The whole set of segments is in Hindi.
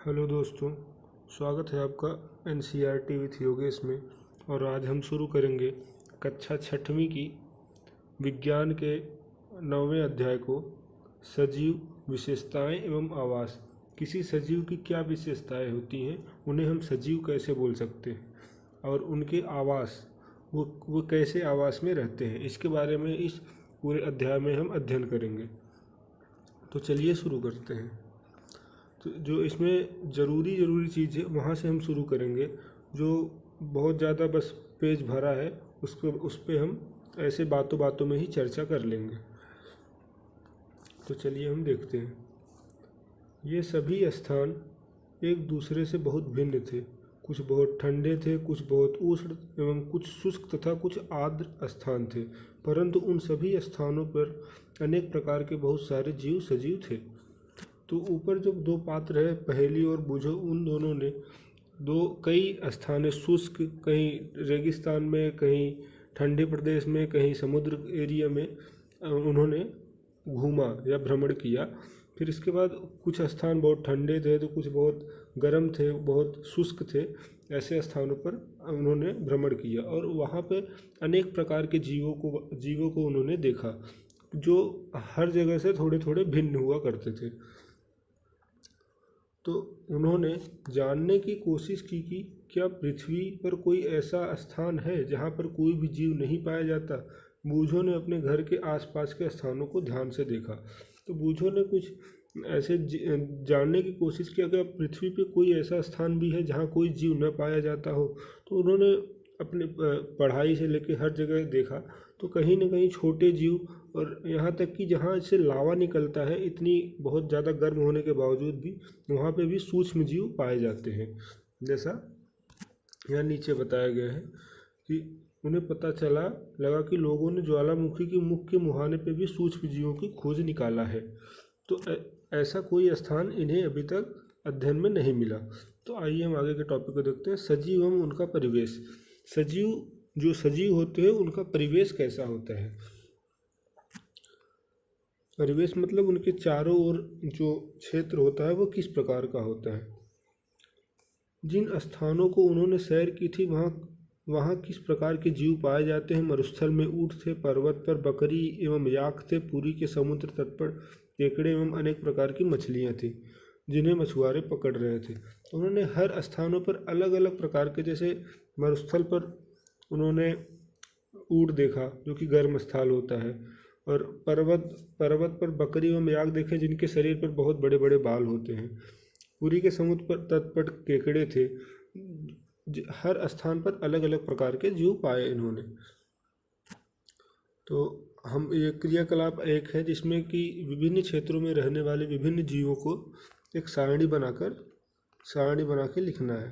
हेलो दोस्तों, स्वागत है आपका एनसीईआरटी विथ योगेश में। और आज हम शुरू करेंगे कक्षा छठवीं की विज्ञान के 9वें अध्याय को, सजीव विशेषताएं एवं आवास। किसी सजीव की क्या विशेषताएं होती हैं, उन्हें हम सजीव कैसे बोल सकते हैं, और उनके आवास वो कैसे आवास में रहते हैं, इसके बारे में इस पूरे अध्याय में हम अध्ययन करेंगे। तो चलिए शुरू करते हैं। तो जो इसमें ज़रूरी चीज़ है वहाँ से हम शुरू करेंगे। जो बहुत ज़्यादा बस पेज भरा है उस पर हम ऐसे बातों बातों में ही चर्चा कर लेंगे। तो चलिए हम देखते हैं। ये सभी स्थान एक दूसरे से बहुत भिन्न थे। कुछ बहुत ठंडे थे, कुछ बहुत उष्ण एवं कुछ शुष्क तथा कुछ आर्द्र स्थान थे, परंतु उन सभी स्थानों पर अनेक प्रकार के बहुत सारे जीव सजीव थे। तो ऊपर जो दो पात्र है, पहेली और बूझो, उन दोनों ने कई स्थान शुष्क, कहीं रेगिस्तान में, कहीं ठंडे प्रदेश में, कहीं समुद्र एरिया में उन्होंने घूमा या भ्रमण किया। फिर इसके बाद कुछ स्थान बहुत ठंडे थे, तो कुछ बहुत गर्म थे, बहुत शुष्क थे। ऐसे स्थानों पर उन्होंने भ्रमण किया और वहाँ पे अनेक प्रकार के जीवों को उन्होंने देखा, जो हर जगह से थोड़े थोड़े भिन्न हुआ करते थे। तो उन्होंने जानने की कोशिश की कि क्या पृथ्वी पर कोई ऐसा स्थान है जहाँ पर कोई भी जीव नहीं पाया जाता। बूझो ने अपने घर के आसपास के स्थानों को ध्यान से देखा। तो बूझो ने कुछ ऐसे जानने की कोशिश की, अगर पृथ्वी पे कोई ऐसा स्थान भी है जहाँ कोई जीव न पाया जाता हो। तो उन्होंने अपने पढ़ाई से लेकर हर जगह देखा, तो कहीं न कहीं छोटे जीव, और यहाँ तक कि जहाँ से लावा निकलता है, इतनी बहुत ज़्यादा गर्म होने के बावजूद भी वहाँ पे भी सूक्ष्म जीव पाए जाते हैं। जैसा यहाँ नीचे बताया गया है कि उन्हें पता लगा कि लोगों ने ज्वालामुखी के मुख के मुहाने पे भी सूक्ष्म जीवों की खोज निकाला है। तो ऐसा कोई स्थान इन्हें अभी तक अध्ययन में नहीं मिला। तो आइए हम आगे के टॉपिक को देखते हैं, सजीव एवं उनका परिवेश। जो सजीव होते हैं उनका परिवेश कैसा होता है। परिवेश मतलब उनके चारों ओर जो क्षेत्र होता है वो किस प्रकार का होता है। जिन स्थानों को उन्होंने सैर की थी वहाँ किस प्रकार के जीव पाए जाते हैं। मरुस्थल में ऊँट थे, पर्वत पर बकरी एवं याक थे, पुरी के समुद्र तट पर केकड़े एवं अनेक प्रकार की मछलियाँ थी जिन्हें मछुआरे पकड़ रहे थे। तो उन्होंने हर स्थानों पर अलग अलग प्रकार के, जैसे मरुस्थल पर उन्होंने ऊँट देखा जो कि गर्म स्थल होता है, और पर्वत पर बकरी एवं याक देखे जिनके शरीर पर बहुत बड़े बड़े बाल होते हैं। पुरी के समुद्र पर तट पर केकड़े थे। हर स्थान पर अलग अलग प्रकार के जीव पाए इन्होंने। तो हम ये क्रियाकलाप एक है जिसमें कि विभिन्न क्षेत्रों में रहने वाले विभिन्न जीवों को एक सारणी बना के लिखना है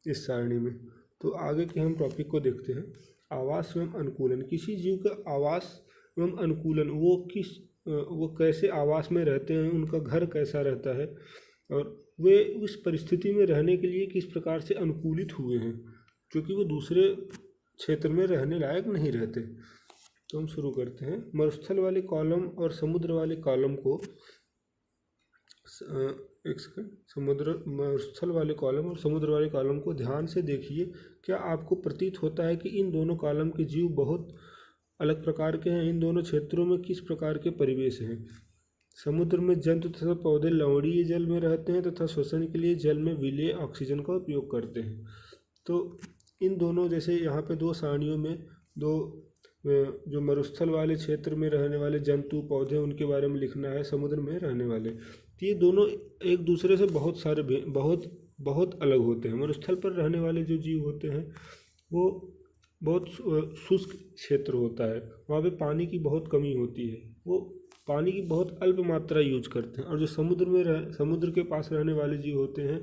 इस सारणी में। तो आगे के हम टॉपिक को देखते हैं, आवास एवं अनुकूलन। किसी जीव का आवास एवं अनुकूलन, वो कैसे आवास में रहते हैं, उनका घर कैसा रहता है, और वे उस परिस्थिति में रहने के लिए किस प्रकार से अनुकूलित हुए हैं, क्योंकि वो दूसरे क्षेत्र में रहने लायक नहीं रहते। तो हम शुरू करते हैं। मरुस्थल वाले कॉलम और समुद्र वाले कॉलम को मरुस्थल वाले कॉलम और समुद्र वाले कॉलम को ध्यान से देखिए। क्या आपको प्रतीत होता है कि इन दोनों कॉलम के जीव बहुत अलग प्रकार के हैं। इन दोनों क्षेत्रों में किस प्रकार के परिवेश हैं। समुद्र में जंतु तथा पौधे लवणीय जल में रहते हैं तथा श्वसन के लिए जल में विलेय ऑक्सीजन का उपयोग करते हैं। तो इन दोनों, जैसे यहाँ पे दो सारणियों में जो मरुस्थल वाले क्षेत्र में रहने वाले जंतु पौधे उनके बारे में लिखना है, समुद्र में रहने वाले, तो ये दोनों एक दूसरे से बहुत अलग होते हैं। मरुस्थल पर रहने वाले जो जीव होते हैं वो बहुत शुष्क क्षेत्र होता है, वहाँ पे पानी की बहुत कमी होती है, वो पानी की बहुत अल्प मात्रा यूज करते हैं। और जो समुद्र के पास रहने वाले जीव होते हैं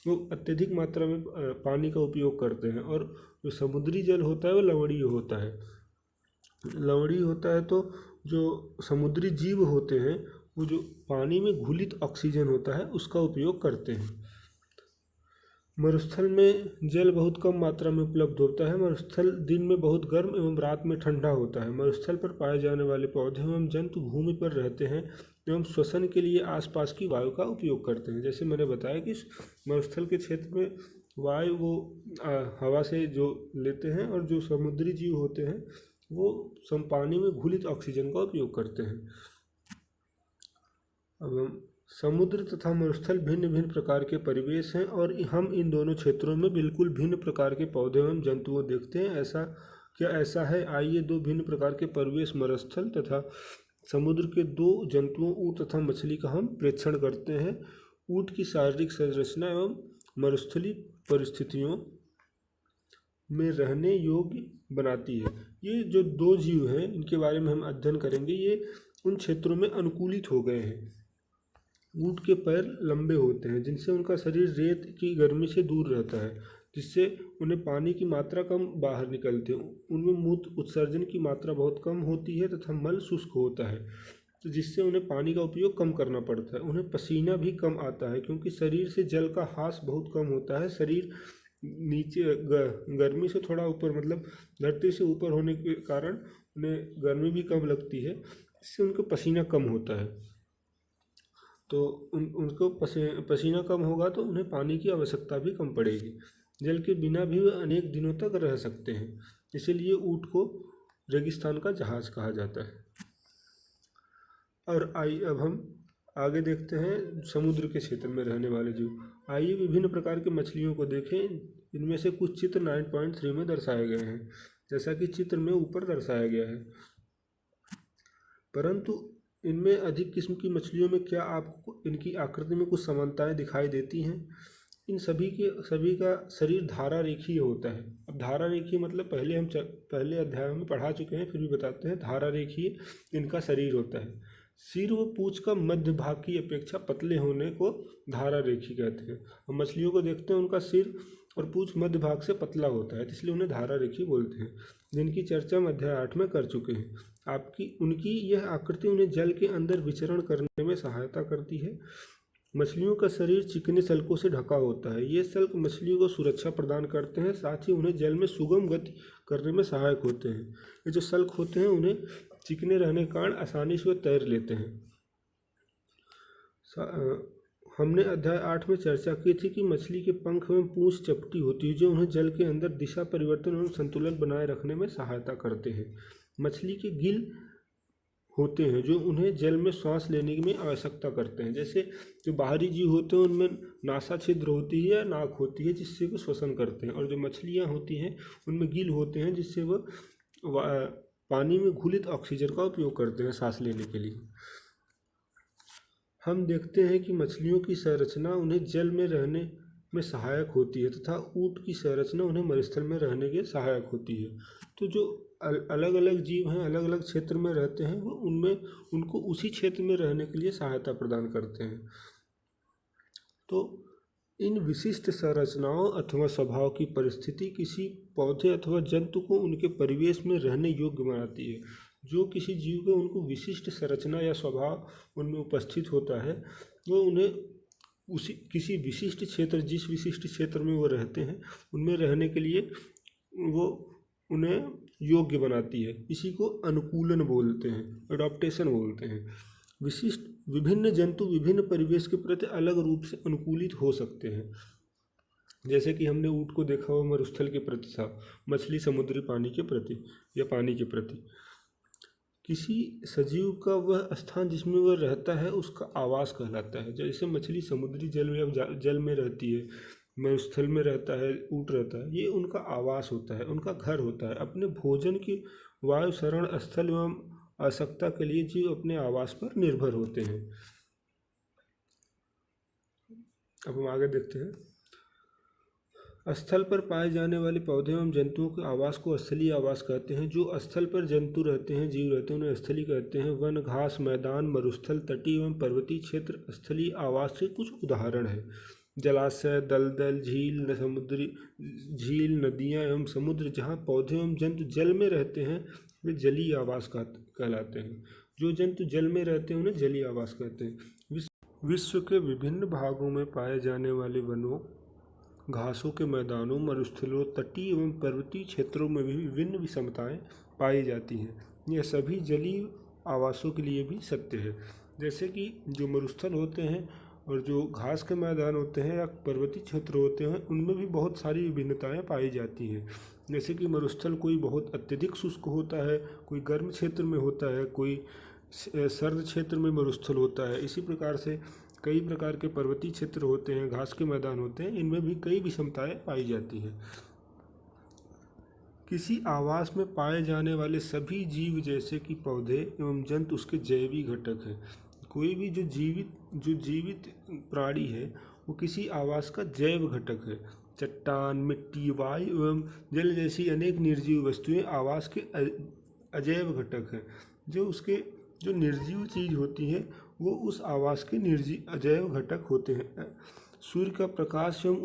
वो अत्यधिक मात्रा में पानी का उपयोग करते हैं। और जो समुद्री जल होता है वो लवणीय होता है। तो जो समुद्री जीव होते हैं वो जो पानी में घुलित ऑक्सीजन होता है उसका उपयोग करते हैं। मरुस्थल में जल बहुत कम मात्रा में उपलब्ध होता है। मरुस्थल दिन में बहुत गर्म एवं रात में ठंडा होता है। मरुस्थल पर पाए जाने वाले पौधे एवं जंतु भूमि पर रहते हैं एवं श्वसन के लिए आसपास की वायु का उपयोग करते हैं। जैसे मैंने बताया कि मरुस्थल के क्षेत्र में वायु वो हवा से जो लेते हैं, और जो समुद्री जीव होते हैं वो पानी में घुलित ऑक्सीजन का उपयोग करते हैं। अब हम समुद्र तथा मरुस्थल भिन्न भिन्न प्रकार के परिवेश हैं, और हम इन दोनों क्षेत्रों में बिल्कुल भिन्न प्रकार के पौधे एवं जंतुओं देखते हैं। ऐसा है? आइए दो भिन्न प्रकार के परिवेश मरुस्थल तथा समुद्र के दो जंतुओं ऊँट तथा मछली का हम प्रेक्षण करते हैं। ऊँट की शारीरिक संरचना एवं मरुस्थलीय परिस्थितियों में रहने योग्य बनाती है। ये जो दो जीव हैं इनके बारे में हम अध्ययन करेंगे। ये उन क्षेत्रों में अनुकूलित हो गए हैं। ऊँट के पैर लंबे होते हैं जिनसे उनका शरीर रेत की गर्मी से दूर रहता है, जिससे उन्हें पानी की मात्रा कम बाहर निकलते हैं। उनमें मूत्र उत्सर्जन की मात्रा बहुत कम होती है तथा मल शुष्क होता है, तो जिससे उन्हें पानी का उपयोग कम करना पड़ता है। उन्हें पसीना भी कम आता है क्योंकि शरीर से जल का ह्रास बहुत कम होता है। शरीर नीचे गर्मी से थोड़ा ऊपर, मतलब धरती से ऊपर होने के कारण उन्हें गर्मी भी कम लगती है, इससे उनको पसीना कम होता है। तो उनको पसीना कम होगा तो उन्हें पानी की आवश्यकता भी कम पड़ेगी। जल के बिना भी वे अनेक दिनों तक रह सकते हैं, इसीलिए ऊँट को रेगिस्तान का जहाज कहा जाता है। और अब हम आगे देखते हैं समुद्र के क्षेत्र में रहने वाले जीव। आइए विभिन्न प्रकार के मछलियों को देखें। इनमें से कुछ चित्र 9.3 में दर्शाए गए हैं, जैसा कि चित्र में ऊपर दर्शाया गया है। परंतु इनमें अधिक किस्म की मछलियों में क्या आपको इनकी आकृति में कुछ समानताएं दिखाई देती हैं? इन सभी का शरीर धारा रेखीय होता है। अब धारा रेखीय मतलब पहले अध्याय में पढ़ा चुके हैं, फिर भी बताते हैं। धारा रेखीय इनका शरीर होता है। सिर व पूंछ का मध्य भाग की अपेक्षा पतले होने को धारा रेखी कहते हैं। हम मछलियों को देखते हैं, उनका सिर और पूंछ मध्य भाग से पतला होता है, इसलिए उन्हें धारा रेखी बोलते हैं, जिनकी चर्चा हम अध्याय 8 में कर चुके हैं। उनकी यह आकृति उन्हें जल के अंदर विचरण करने में सहायता करती है। मछलियों का शरीर चिकने सल्कों से ढका होता है। ये सल्क मछलियों को सुरक्षा प्रदान करते हैं, साथ ही उन्हें जल में सुगम गति करने में सहायक होते हैं। ये जो सल्क होते हैं उन्हें चिकने रहने के कारण आसानी से वे तैर लेते हैं। हमने अध्याय 8 में चर्चा की थी कि मछली के पंख में पूंछ चपटी होती है, जो उन्हें जल के अंदर दिशा परिवर्तन एवं संतुलन बनाए रखने में सहायता करते हैं। मछली के गिल होते हैं जो उन्हें जल में सांस लेने में आवश्यकता करते हैं। जैसे जो बाहरी जीव होते हैं उनमें नासा छिद्र होती है या नाक होती है, जिससे वो श्वसन करते हैं, और जो मछलियाँ होती हैं उनमें गिल होते हैं, जिससे वो पानी में घुलित ऑक्सीजन का उपयोग करते हैं सांस लेने के लिए। हम देखते हैं कि मछलियों की संरचना उन्हें जल में रहने में सहायक होती है तथा ऊँट की संरचना उन्हें मरुस्थल में रहने के सहायक होती है। तो जो अलग अलग जीव हैं, अलग अलग क्षेत्र में रहते हैं, वो उनको उसी क्षेत्र में रहने के लिए सहायता प्रदान करते हैं। तो इन विशिष्ट संरचनाओं अथवा स्वभाव की परिस्थिति किसी पौधे अथवा जंतु को उनके परिवेश में रहने योग्य बनाती है। जो किसी जीव को उनको विशिष्ट संरचना या स्वभाव उनमें उपस्थित होता है, वो उन्हें किसी विशिष्ट क्षेत्र, जिस विशिष्ट क्षेत्र में वो रहते हैं उनमें रहने के लिए वो उन्हें योग्य बनाती है। इसी को अनुकूलन बोलते हैं, एडॉप्टेशन बोलते हैं। विभिन्न जंतु विभिन्न परिवेश के प्रति अलग रूप से अनुकूलित हो सकते हैं। जैसे कि हमने ऊँट को देखा हुआ मरुस्थल के प्रति था, मछली समुद्री पानी के प्रति या पानी के प्रति। किसी सजीव का वह स्थान जिसमें वह रहता है उसका आवास कहलाता है। जैसे मछली समुद्री जल में रहती है, मरुस्थल में रहता है, ऊँट रहता है, ये उनका आवास होता है, उनका घर होता है। अपने भोजन की वायु शरण स्थल एवं आवश्यकता के लिए जीव अपने आवास पर निर्भर होते हैं। अब हम आगे देखते हैं। स्थल पर पाए जाने वाले पौधे एवं जंतुओं के आवास को स्थलीय आवास कहते हैं। जो स्थल पर जंतु रहते हैं, जीव रहते हैं, उन्हें स्थलीय कहते हैं। वन, घास, मैदान, मरुस्थल, तटीय एवं पर्वतीय क्षेत्र स्थलीय आवास के कुछ उदाहरण हैं। जलाशय, दलदल, झील, नदियाँ एवं समुद्र जहाँ पौधे एवं जंतु जल में रहते हैं वे जलीय आवास कहलाते हैं। जो जंतु जल में रहते हैं उन्हें जलीय आवास कहते हैं। विश्व के विभिन्न भागों में पाए जाने वाले वनों घासों के मैदानों, मरुस्थलों, तटीय एवं पर्वतीय क्षेत्रों में भी विभिन्न विषमताएं पाई जाती हैं। यह सभी जलीय आवासों के लिए भी सत्य है। जैसे कि जो मरुस्थल होते हैं और जो घास के मैदान होते हैं या पर्वतीय क्षेत्र होते हैं, उनमें भी बहुत सारी विभिन्नताएं पाई जाती हैं। जैसे कि मरुस्थल कोई बहुत अत्यधिक शुष्क होता है, कोई गर्म क्षेत्र में होता है, कोई सर्द क्षेत्र में मरुस्थल होता है। इसी प्रकार से कई प्रकार के पर्वतीय क्षेत्र होते हैं, घास के मैदान होते हैं, इनमें भी कई विषमताएं पाई जाती हैं। किसी आवास में पाए जाने वाले सभी जीव जैसे कि पौधे एवं जंतु उसके जैविक घटक हैं। कोई भी जो जीवित प्राणी है वो किसी आवास का जैव घटक है। चट्टान, मिट्टी, वायु एवं जल जैसी अनेक निर्जीव वस्तुएं आवास के अजैव घटक हैं। जो निर्जीव चीज होती है वो उस आवास के अजैव घटक होते हैं। सूर्य का प्रकाश एवं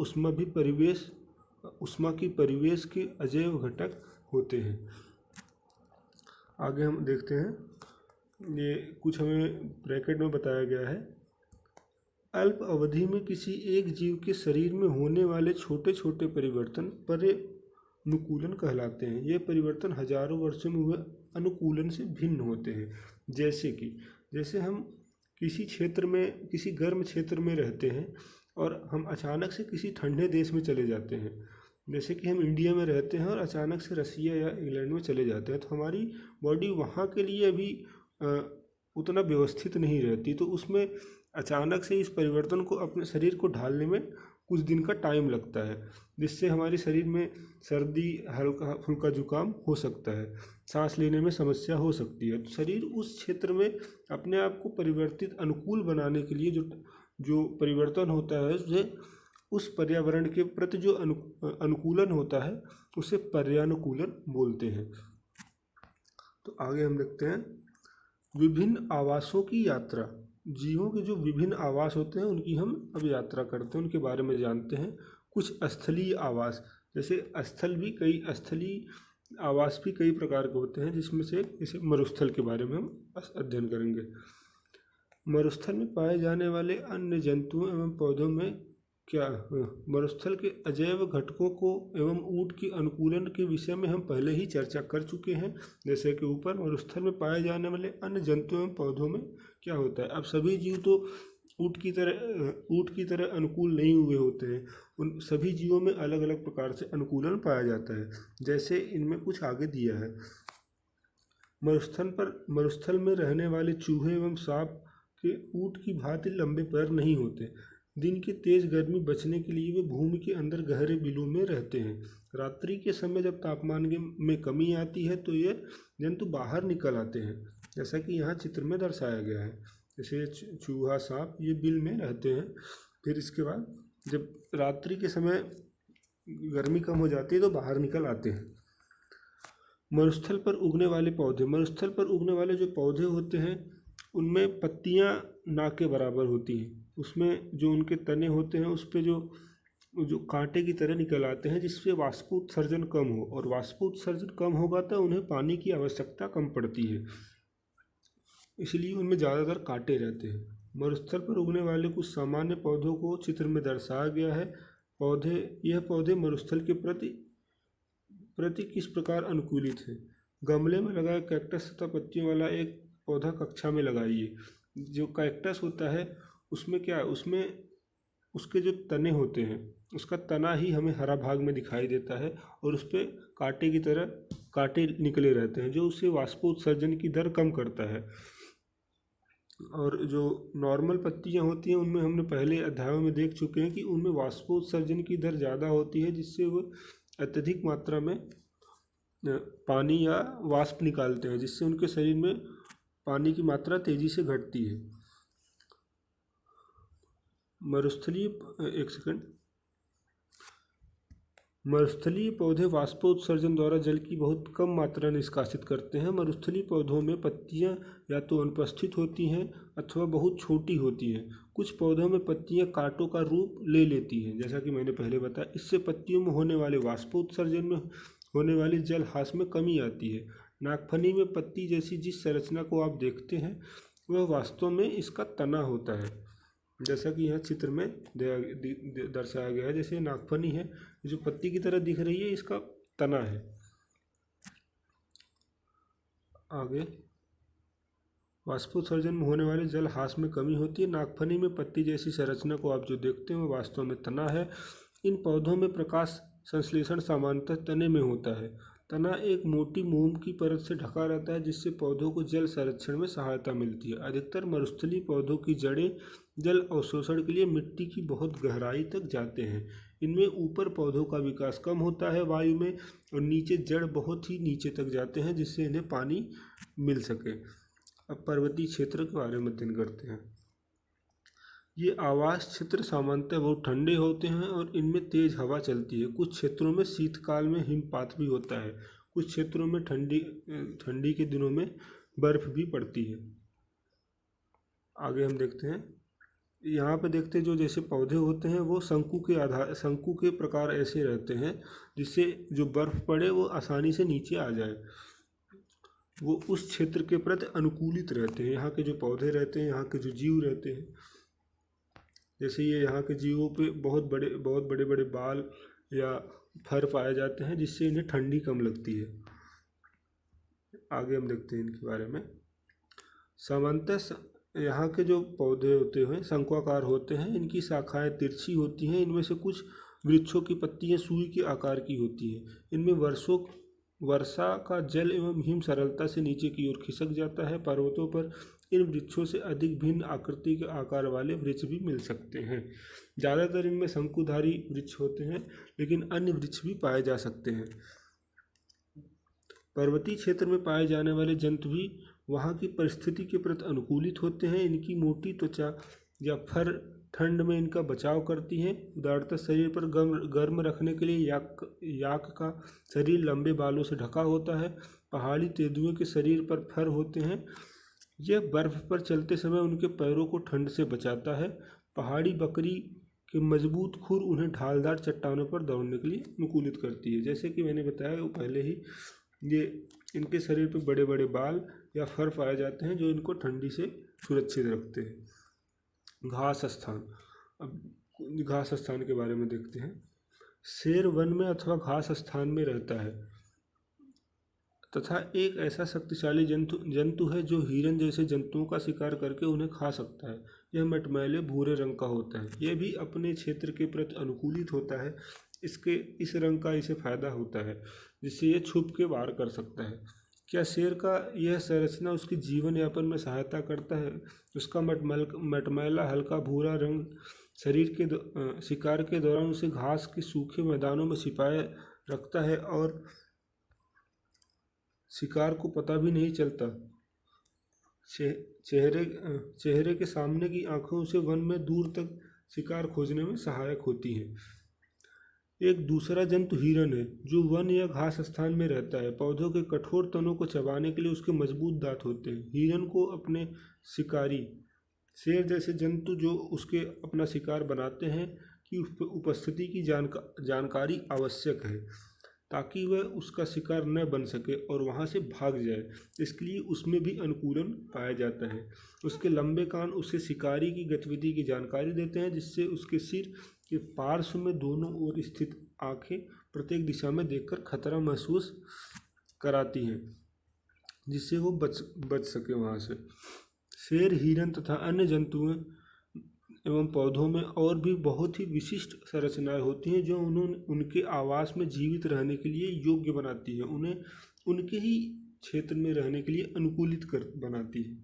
उष्मा की परिवेश के अजैव घटक होते हैं। आगे हम देखते हैं, ये कुछ हमें ब्रैकेट में बताया गया है। अल्प अवधि में किसी एक जीव के शरीर में होने वाले छोटे छोटे परिवर्तन पर्यानुकूलन कहलाते हैं। ये परिवर्तन हजारों वर्षों में हुए अनुकूलन से भिन्न होते हैं। जैसे हम किसी गर्म क्षेत्र में रहते हैं और हम अचानक से किसी ठंडे देश में चले जाते हैं। जैसे कि हम इंडिया में रहते हैं और अचानक से रसिया या इंग्लैंड में चले जाते हैं, तो हमारी बॉडी वहाँ के लिए अभी उतना व्यवस्थित नहीं रहती, तो उसमें अचानक से इस परिवर्तन को अपने शरीर को ढालने में कुछ दिन का टाइम लगता है, जिससे हमारे शरीर में सर्दी, हल्का फुल्का जुकाम हो सकता है, सांस लेने में समस्या हो सकती है। तो शरीर उस क्षेत्र में अपने आप को परिवर्तित अनुकूल बनाने के लिए जो परिवर्तन होता है उसे उस पर्यावरण के प्रति जो अनुकूलन होता है उसे पर्यानुकूलन बोलते हैं। तो आगे हम देखते हैं विभिन्न आवासों की यात्रा। जीवों के जो विभिन्न आवास होते हैं उनकी हम अब यात्रा करते हैं, उनके बारे में जानते हैं। कुछ स्थलीय आवास, स्थलीय आवास भी कई प्रकार के होते हैं, जिसमें से जैसे मरुस्थल के बारे में हम अध्ययन करेंगे। मरुस्थल में पाए जाने वाले अन्य जंतुओं एवं पौधों में मरुस्थल के अजैव घटकों को एवं ऊँट की अनुकूलन के विषय में हम पहले ही चर्चा कर चुके हैं। जैसे कि ऊपर मरुस्थल में पाए जाने वाले अन्य जंतुओं एवं पौधों में क्या होता है। अब सभी जीव तो ऊँट की तरह अनुकूल नहीं हुए होते हैं, उन सभी जीवों में अलग अलग प्रकार से अनुकूलन पाया जाता है। जैसे इनमें कुछ आगे दिया है। मरुस्थल में रहने वाले चूहे एवं सांप के ऊँट की भांति लंबे पैर नहीं होते। दिन की तेज गर्मी बचने के लिए वे भूमि के अंदर गहरे बिलों में रहते हैं। रात्रि के समय जब तापमान में कमी आती है तो ये जंतु बाहर निकल आते हैं, जैसा कि यहाँ चित्र में दर्शाया गया है। जैसे चूहा, सांप ये बिल में रहते हैं। फिर इसके बाद जब रात्रि के समय गर्मी कम हो जाती है तो बाहर निकल आते हैं। मरुस्थल पर उगने वाले पौधे। मरुस्थल पर उगने वाले जो पौधे होते हैं उनमें पत्तियां ना के बराबर होती हैं। उसमें जो उनके तने होते हैं उस पे जो कांटे की तरह निकल आते हैं, जिससे वाष्पोत्सर्जन कम हो, और वाष्पोत्सर्जन कम होगा तो उन्हें पानी की आवश्यकता कम पड़ती है, इसलिए उनमें ज़्यादातर कांटे रहते हैं। मरुस्थल पर उगने वाले कुछ सामान्य पौधों को चित्र में दर्शाया गया है। यह पौधे मरुस्थल के प्रति किस प्रकार अनुकूलित है। गमले में लगाए कैक्टस तथा पत्तियों वाला एक पौधा कक्षा में लगाइए। जो कैक्टस होता है उसमें उसके जो तने होते हैं, उसका तना ही हमें हरा भाग में दिखाई देता है और उस पर कांटे की तरह कांटे निकले रहते हैं, जो उससे वाष्पोत्सर्जन की दर कम करता है। और जो नॉर्मल पत्तियां होती हैं उनमें हमने पहले अध्यायों में देख चुके हैं कि उनमें वाष्पोत्सर्जन की दर ज़्यादा होती है, जिससे वो अत्यधिक मात्रा में पानी या वाष्प निकालते हैं, जिससे उनके शरीर में पानी की मात्रा तेज़ी से घटती है। मरुस्थलीय पौधे वाष्पोत्सर्जन द्वारा जल की बहुत कम मात्रा निष्कासित करते हैं। मरुस्थलीय पौधों में पत्तियां या तो अनुपस्थित होती हैं अथवा बहुत छोटी होती हैं। कुछ पौधों में पत्तियां कांटों का रूप ले लेती हैं, जैसा कि मैंने पहले बताया। इससे पत्तियों में होने वाले वाष्पोत्सर्जन में होने वाली जल ह्रास में कमी आती है। नागफनी में पत्ती जैसी जिस संरचना को आप देखते हैं वह वास्तव में इसका तना होता है। जैसा कि यहाँ चित्र में दर्शाया गया है। जैसे नागफनी है, जो पत्ती की तरह दिख रही है, इसका तना है। आगे, वाष्पोत्सर्जन में होने वाले जल ह्रास में कमी होती है। नागफनी में पत्ती जैसी संरचना को आप जो देखते हैं वो वास्तव में तना है। इन पौधों में प्रकाश संश्लेषण सामान्यतः तने में होता है। तना एक मोटी मोम की परत से ढका रहता है, जिससे पौधों को जल संरक्षण में सहायता मिलती है। अधिकतर मरुस्थलीय पौधों की जड़ें जल अवशोषण के लिए मिट्टी की बहुत गहराई तक जाते हैं। इनमें ऊपर पौधों का विकास कम होता है वायु में, और नीचे जड़ बहुत ही नीचे तक जाते हैं, जिससे इन्हें पानी मिल सके। अब पर्वतीय क्षेत्र के बारे में अध्ययन करते हैं। ये आवास क्षेत्र सामान्यतः बहुत ठंडे होते हैं और इनमें तेज हवा चलती है। कुछ क्षेत्रों में शीतकाल में हिमपात भी होता है। कुछ क्षेत्रों में ठंडी के दिनों में बर्फ भी पड़ती है। आगे हम देखते हैं, यहाँ पे देखते हैं जो जैसे पौधे होते हैं वो शंकु के प्रकार ऐसे रहते हैं, जिससे जो बर्फ पड़े वो आसानी से नीचे आ जाए। वो उस क्षेत्र के प्रति अनुकूलित रहते हैं। यहाँ के जो पौधे रहते हैं, यहाँ के जो जीव रहते हैं, जैसे ये यहाँ के जीवों पे बहुत बड़े बड़े बाल या फर पाए जाते हैं, जिससे इन्हें ठंडी कम लगती है। आगे हम देखते हैं इनके बारे में। सामान्यतः यहाँ के जो पौधे होते हैं शंक्वाकार होते हैं। इनकी शाखाएं तिरछी होती हैं। इनमें से कुछ वृक्षों की पत्तियां सुई के आकार की होती हैं। इनमें वर्षा का जल एवं हिम सरलता से नीचे की ओर खिसक जाता है। पर्वतों पर इन वृक्षों से अधिक भिन्न आकृति के आकार वाले वृक्ष भी मिल सकते हैं। ज़्यादातर इनमें शंकुधारी वृक्ष होते हैं, लेकिन अन्य वृक्ष भी पाए जा सकते हैं। पर्वतीय क्षेत्र में पाए जाने वाले जंतु भी वहाँ की परिस्थिति के प्रति अनुकूलित होते हैं। इनकी मोटी त्वचा या फर ठंड में इनका बचाव करती है। उदाहरणतः शरीर पर गर्म रखने के लिए याक का शरीर लंबे बालों से ढका होता है। पहाड़ी तेंदुओं के शरीर पर फर होते हैं। यह बर्फ पर चलते समय उनके पैरों को ठंड से बचाता है। पहाड़ी बकरी के मजबूत खुर उन्हें ढालदार चट्टानों पर दौड़ने के लिए अनुकूलित करती है। जैसे कि मैंने बताया वो पहले ही, ये इनके शरीर पर बड़े बड़े बाल या फर पाए जाते हैं जो इनको ठंडी से सुरक्षित रखते हैं। घास स्थान। अब घास स्थान के बारे में देखते हैं। शेर वन में अथवा घास स्थान में रहता है तथा एक ऐसा शक्तिशाली जंतु है जो हिरन जैसे जंतुओं का शिकार करके उन्हें खा सकता है। यह मटमैले भूरे रंग का होता है। यह भी अपने क्षेत्र के प्रति अनुकूलित होता है। इस रंग का इसे फायदा होता है, जिससे यह छुप के वार कर सकता है। क्या शेर का यह संरचना उसके जीवन यापन में सहायता करता है? उसका मटमैला हल्का भूरा रंग शरीर के शिकार के दौरान उसे घास के सूखे मैदानों में छिपाए रखता है और शिकार को पता भी नहीं चलता। चेहरे के सामने की आंखें उसे वन में दूर तक शिकार खोजने में सहायक होती हैं। एक दूसरा जंतु हिरन है, जो वन या घास स्थान में रहता है। पौधों के कठोर तनों को चबाने के लिए उसके मजबूत दांत होते हैं। हिरन को अपने शिकारी शेर जैसे जंतु जो उसके अपना शिकार बनाते हैं कि उपस्थिति की जानकारी आवश्यक है, ताकि वह उसका शिकार न बन सके और वहाँ से भाग जाए। इसलिए उसमें भी अनुकूलन पाया जाता है। उसके लंबे कान उसे शिकारी की गतिविधि की जानकारी देते हैं, जिससे उसके सिर के पार्श्व में दोनों ओर स्थित आंखें प्रत्येक दिशा में देखकर खतरा महसूस कराती हैं, जिससे वो बच सके वहाँ से। शेर, हिरन तथा अन्य जंतुओं एवं पौधों में और भी बहुत ही विशिष्ट संरचनाएं होती हैं जो उनके आवास में जीवित रहने के लिए योग्य बनाती है, उन्हें उनके ही क्षेत्र में रहने के लिए अनुकूलित कर बनाती है।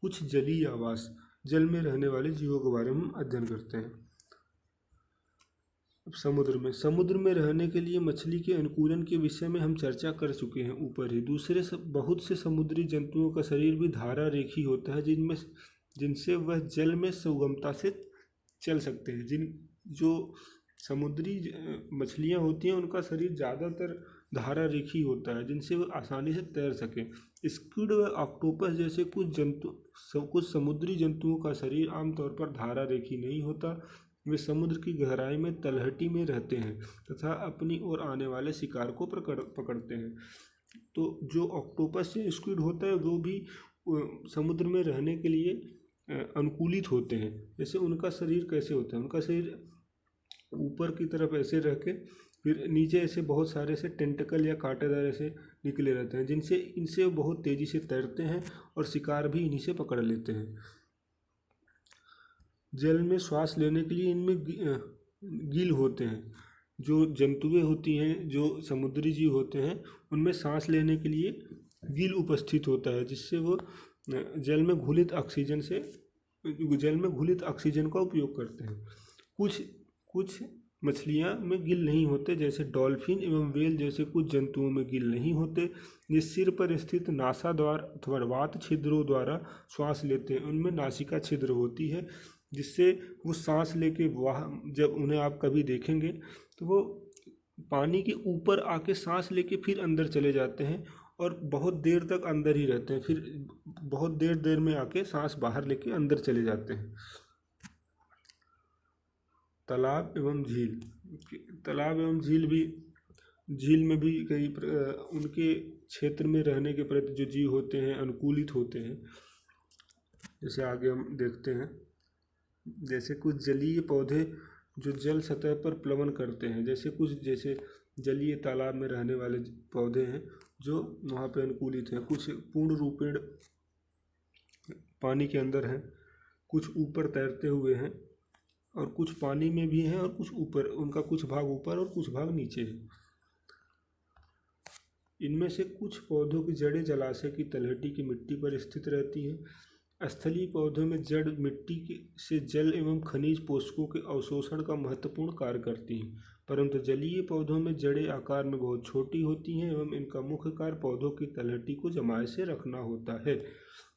कुछ जलीय आवास, जल में रहने वाले जीवों के बारे में हम अध्ययन करते हैं। अब समुद्र में रहने के लिए मछली के अनुकूलन के विषय में हम चर्चा कर चुके हैं ऊपर ही। बहुत से समुद्री जंतुओं का शरीर भी धारा रेखी होता है, जिनसे वह जल में सुगमता से चल सकते हैं। जो समुद्री मछलियां होती हैं उनका शरीर ज़्यादातर धारा रेखी होता है, जिनसे वह आसानी से तैर सकें। स्क्विड व ऑक्टोपस जैसे कुछ समुद्री जंतुओं का शरीर आमतौर पर धारा रेखी नहीं होता। वे समुद्र की गहराई में तलहटी में रहते हैं तथा अपनी ओर आने वाले शिकार को पकड़ते हैं। तो जो ऑक्टोपस या स्क्विड होता है वो भी समुद्र में रहने के लिए अनुकूलित होते हैं। जैसे उनका शरीर कैसे होता है, उनका शरीर ऊपर की तरफ ऐसे रह के फिर नीचे ऐसे बहुत सारे से टेंटिकल या कांटेदार ऐसे निकले रहते हैं, जिनसे इनसे वो बहुत तेज़ी से तैरते हैं और शिकार भी इन्हीं से पकड़ लेते हैं। जल में श्वास लेने के लिए इनमें गिल होते हैं। जो जंतुएं होती हैं, जो समुद्री जीव होते हैं, उनमें सांस लेने के लिए गिल उपस्थित होता है, जिससे वो जल में घुलित ऑक्सीजन का उपयोग करते हैं। कुछ मछलियाँ में गिल नहीं होते, जैसे डॉल्फिन एवं व्हेल जैसे कुछ जंतुओं में गिल नहीं होते। ये सिर पर स्थित नासाद्वार अथवा वात छिद्रों द्वारा श्वास लेते हैं। उनमें नासिका छिद्र होती है, जिससे वो सांस लेके जब उन्हें आप कभी देखेंगे तो वो पानी के ऊपर आके सांस लेके फिर अंदर चले जाते हैं और बहुत देर तक अंदर ही रहते हैं, फिर बहुत देर में आके सांस बाहर लेके अंदर चले जाते हैं। तालाब एवं झील में भी उनके क्षेत्र में रहने के प्रति जो जीव होते हैं अनुकूलित होते हैं। जैसे आगे हम देखते हैं, जैसे कुछ जलीय पौधे जो जल सतह पर प्लवन करते हैं, जैसे जलीय तालाब में रहने वाले पौधे हैं जो वहाँ पे अनुकूलित हैं। कुछ पूर्ण रूपेण पानी के अंदर हैं, कुछ ऊपर तैरते हुए हैं और कुछ पानी में भी हैं और कुछ ऊपर, उनका कुछ भाग ऊपर और कुछ भाग नीचे है। इनमें से कुछ पौधों की जड़ें जलाशय की तलहटी की मिट्टी पर स्थित रहती हैं। स्थलीय पौधों में जड़ मिट्टी से जल एवं खनिज पोषकों के अवशोषण का महत्वपूर्ण कार्य करती हैं, परंतु जलीय पौधों में जड़ें आकार में बहुत छोटी होती हैं एवं इनका मुख्य कार्य पौधों की तलहटी को जमाए से रखना होता है,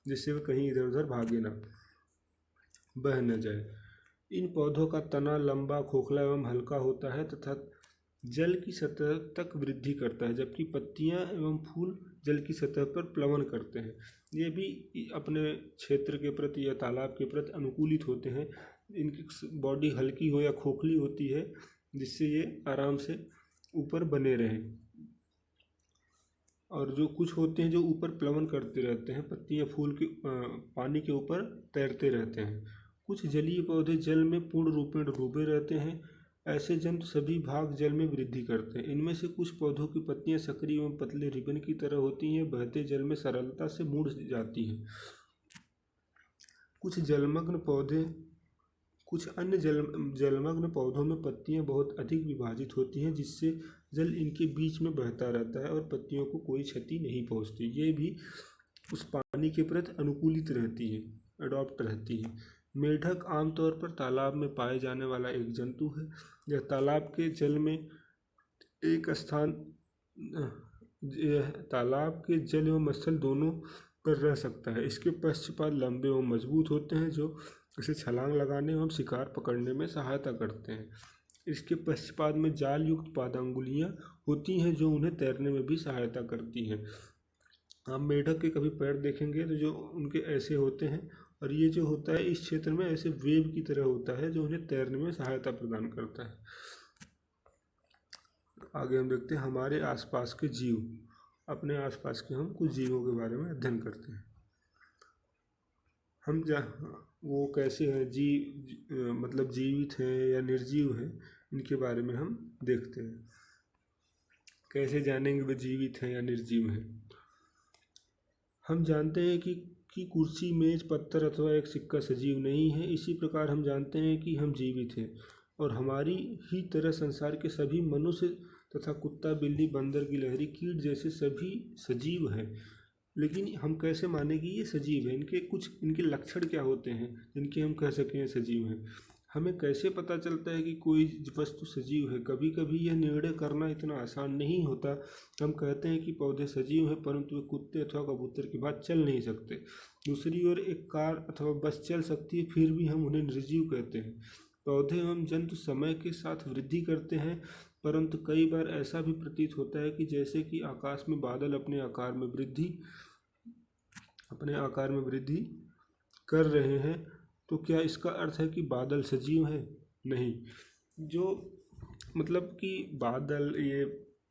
जिससे वे कहीं इधर उधर भागे ना, बह न जाए। इन पौधों का तना लंबा, खोखला एवं हल्का होता है तथा जल की सतह तक वृद्धि करता है, जबकि पत्तियां एवं फूल जल की सतह पर प्लवन करते हैं। ये भी अपने क्षेत्र के प्रति या तालाब के प्रति अनुकूलित होते हैं। इनकी बॉडी हल्की हो या खोखली होती है, जिससे ये आराम से ऊपर बने रहें। और जो कुछ होते हैं जो ऊपर प्लवन करते रहते हैं, पत्तियां फूल के पानी के ऊपर तैरते रहते हैं। कुछ जलीय पौधे जल में पूर्ण रूपेण डूबे रहते हैं। ऐसे जंतु सभी भाग जल में वृद्धि करते हैं। इनमें से कुछ पौधों की पत्तियां सक्रिय एवं पतले रिबन की तरह होती हैं, बहते जल में सरलता से मुड़ जाती हैं। कुछ अन्य जलमग्न पौधों में पत्तियां बहुत अधिक विभाजित होती हैं, जिससे जल इनके बीच में बहता रहता है और पत्तियों को कोई क्षति नहीं पहुंचती। ये भी उस पानी के प्रति अनुकूलित रहती है, अडॉप्ट रहती है। मेढक आमतौर पर तालाब में पाए जाने वाला एक जंतु है। यह तालाब के जल एवं स्थल दोनों पर रह सकता है। इसके पश्चपाद लंबे एवं मजबूत होते हैं, जो इसे छलांग लगाने एवं शिकार पकड़ने में सहायता करते हैं। इसके पश्चपाद में जाल युक्त पादांगुलियां होती हैं, जो उन्हें तैरने में भी सहायता करती हैं। आप मेढक के कभी पैर देखेंगे तो जो उनके ऐसे होते हैं, और ये जो होता है इस क्षेत्र में ऐसे वेव की तरह होता है, जो उन्हें तैरने में सहायता प्रदान करता है। आगे हम देखते हैं हमारे आसपास के जीव। अपने आसपास के हम कुछ जीवों के बारे में अध्ययन करते हैं। हम वो कैसे हैं, मतलब जीवित हैं या निर्जीव हैं, इनके बारे में हम देखते हैं। कैसे जानेंगे वे जीवित हैं या निर्जीव हैं? हम जानते हैं कि कुर्सी, मेज, पत्थर अथवा एक सिक्का सजीव नहीं है। इसी प्रकार हम जानते हैं कि हम जीवित हैं और हमारी ही तरह संसार के सभी मनुष्य तथा कुत्ता, बिल्ली, बंदर, गिलहरी, कीट जैसे सभी सजीव हैं। लेकिन हम कैसे माने कि ये सजीव है? इनके लक्षण क्या होते हैं जिनके हम कह सकें सजीव हैं? हमें कैसे पता चलता है कि कोई वस्तु सजीव है? कभी कभी यह निर्णय करना इतना आसान नहीं होता। हम कहते हैं कि पौधे सजीव हैं, परंतु वे कुत्ते अथवा कबूतर की बात चल नहीं सकते। दूसरी ओर एक कार अथवा बस चल सकती है, फिर भी हम उन्हें निर्जीव कहते हैं। पौधे एवं जंतु समय के साथ वृद्धि करते हैं, परंतु कई बार ऐसा भी प्रतीत होता है कि जैसे कि आकाश में बादल अपने आकार में वृद्धि कर रहे हैं। तो क्या इसका अर्थ है कि बादल सजीव हैं? नहीं। जो मतलब कि बादल, ये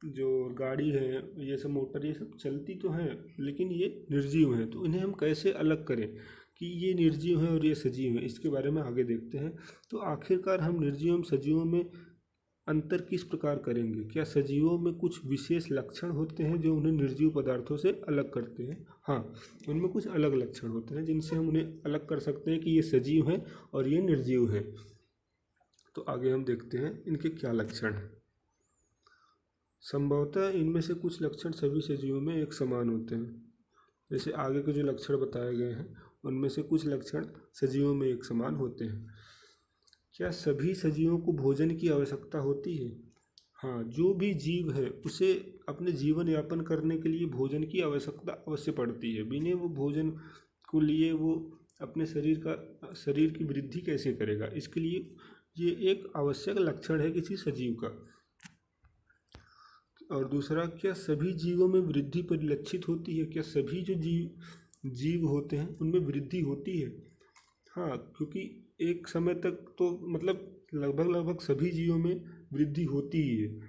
जो गाड़ी है, ये सब मोटर, ये सब चलती तो हैं, लेकिन ये निर्जीव हैं। तो इन्हें हम कैसे अलग करें? कि ये निर्जीव हैं और ये सजीव हैं, इसके बारे में आगे देखते हैं। तो आखिरकार हम निर्जीव एवं सजीवों में अंतर किस प्रकार करेंगे? क्या सजीवों में कुछ विशेष लक्षण होते हैं जो उन्हें निर्जीव पदार्थों से अलग करते हैं? हाँ, उनमें कुछ अलग लक्षण होते हैं जिनसे हम उन्हें अलग कर सकते हैं कि ये सजीव हैं और ये निर्जीव हैं। तो आगे हम देखते हैं इनके क्या लक्षण हैं। संभवतः इनमें से कुछ लक्षण सभी सजीवों में एक समान होते हैं। जैसे आगे के जो लक्षण बताए गए हैं उनमें से कुछ लक्षण सजीवों में एक समान होते हैं। क्या सभी सजीवों को भोजन की आवश्यकता होती है? हाँ, जो भी जीव है उसे अपने जीवन यापन करने के लिए भोजन की आवश्यकता अवश्य पड़ती है। बिना वो भोजन को लिए वो अपने शरीर की वृद्धि कैसे करेगा? इसके लिए ये एक आवश्यक लक्षण है किसी सजीव का। और दूसरा, क्या सभी जीवों में वृद्धि परिलक्षित होती है? क्या सभी जो जीव होते हैं उनमें वृद्धि होती है? हाँ, क्योंकि एक समय तक तो मतलब लगभग सभी जीवों में वृद्धि होती ही है,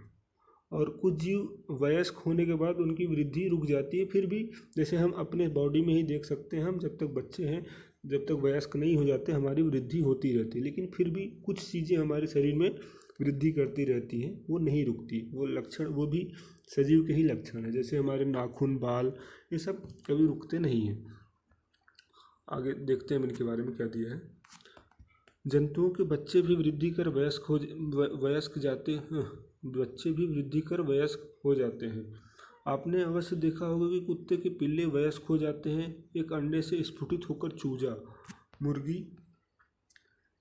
और कुछ जीव वयस्क होने के बाद उनकी वृद्धि रुक जाती है। फिर भी जैसे हम अपने बॉडी में ही देख सकते हैं, हम जब तक बच्चे हैं, जब तक वयस्क नहीं हो जाते, हमारी वृद्धि होती रहती है, लेकिन फिर भी कुछ चीज़ें हमारे शरीर में वृद्धि करती रहती हैं, वो नहीं रुकती। वो लक्षण, वो भी सजीव के ही लक्षण है। जैसे हमारे नाखून, बाल, ये सब कभी रुकते नहीं हैं। आगे देखते हैं इनके बारे में क्या दिया है। जंतुओं के बच्चे भी वृद्धि कर वयस्क जाते हैं। बच्चे भी वृद्धि कर वयस्क हो जाते हैं। आपने अवश्य देखा होगा कि कुत्ते के पिल्ले वयस्क हो जाते हैं। एक अंडे से स्फुटित होकर चूजा, मुर्गी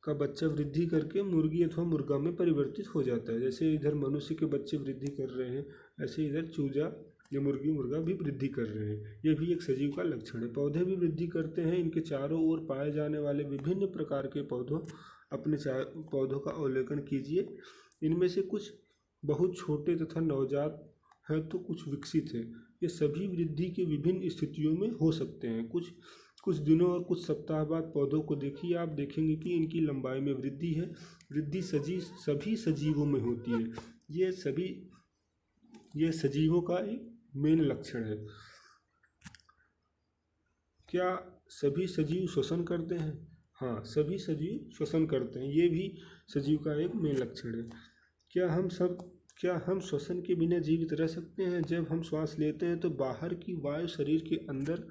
का बच्चा वृद्धि करके मुर्गी अथवा मुर्गा में परिवर्तित हो जाता है। जैसे इधर मनुष्य के बच्चे वृद्धि कर रहे हैं, ऐसे इधर चूजा या मुर्गी मुर्गा भी वृद्धि कर रहे हैं। ये भी एक सजीव का लक्षण है। पौधे भी वृद्धि करते हैं। इनके चारों ओर पाए जाने वाले विभिन्न प्रकार के पौधों का अवलोकन कीजिए। इनमें से कुछ बहुत छोटे तथा नवजात हैं तो कुछ विकसित हैं। ये सभी वृद्धि के विभिन्न स्थितियों में हो सकते हैं। कुछ दिनों और कुछ सप्ताह बाद पौधों को देखिए, आप देखेंगे कि इनकी लंबाई में वृद्धि है। वृद्धि सभी सजीवों में होती है। ये सजीवों का एक मेन लक्षण है। क्या सभी सजीव श्वसन करते हैं? हाँ, सभी सजीव श्वसन करते हैं। ये भी सजीव का एक मेन लक्षण है। क्या हम श्वसन के बिना जीवित रह सकते हैं? जब हम श्वास लेते हैं तो बाहर की वायु शरीर के अंदर